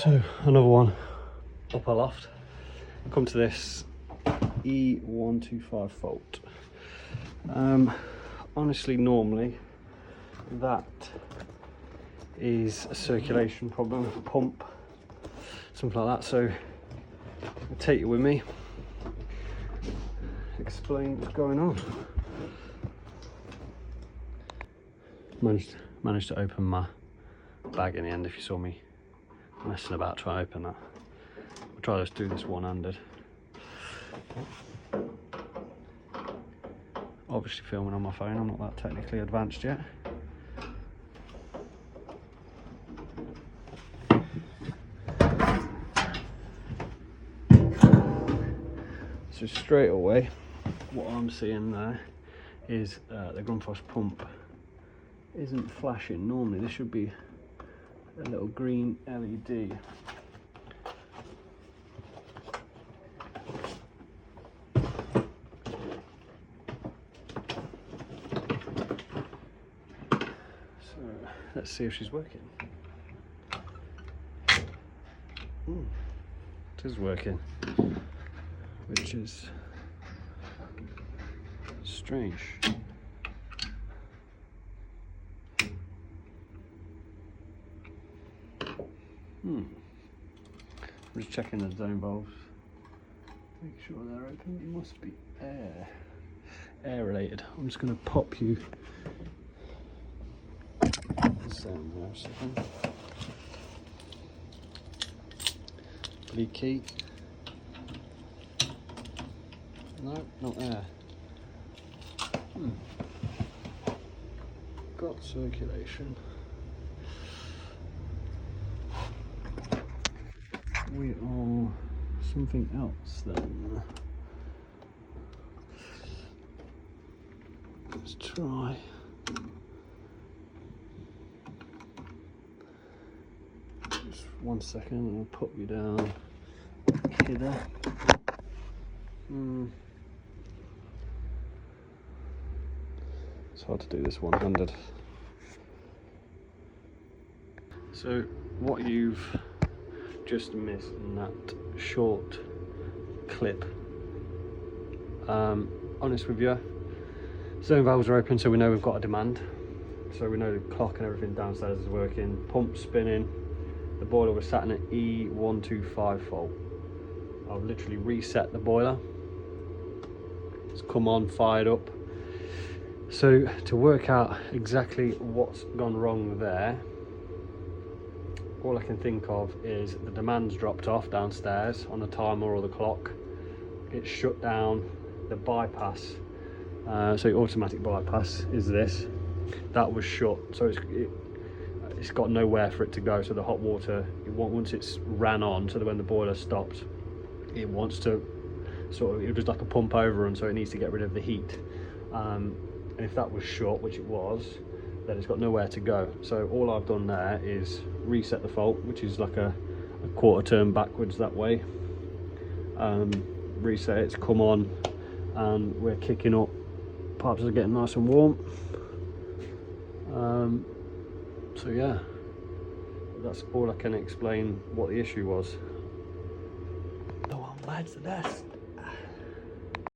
So another one upper loft. Come to this E125 fault. Honestly, normally that is a circulation problem, a pump, something like that. So I'll take you with me, explain what's going on. Managed to open my bag in the end. If you saw me messing about trying to open that, I'll try to do this one-handed. Obviously filming on my phone, I'm not that technically advanced yet. So straight away, what I'm seeing there is the Grundfos pump isn't flashing. Normally this should be a little green LED. So let's see if she's working. It is working, which is strange. I'm just checking the zone valves. Make sure they're open. It must be air related. I'm just going to pop you the zone there a second. Leaky. No, not air. Got circulation. We are something else then. Let's try. Just 1 second, I'll put you down here. It's hard to do this one-handed. So what you've just missed in that short clip, honest with you, zone valves are open, so we know we've got a demand, so we know the clock and everything downstairs is working, pump spinning, the boiler was sat in an E125 fault. I've literally reset the boiler, it's come on, fired up. So to work out exactly what's gone wrong there, all I can think of is the demand's dropped off downstairs on the timer or the clock. It's shut down the bypass. So automatic bypass is this. That was shut, so it's got nowhere for it to go. So the hot water, once it's ran on, so that when the boiler stops, it wants to it was like a pump overrun, so it needs to get rid of the heat. And if that was shut, which it was, then it's got nowhere to go. So all I've done there is reset the fault, which is like a quarter turn backwards that way. Reset it's come on, and we're kicking up. Pipes are getting nice and warm. So yeah, that's all I can explain what the issue was. No one lads the desk.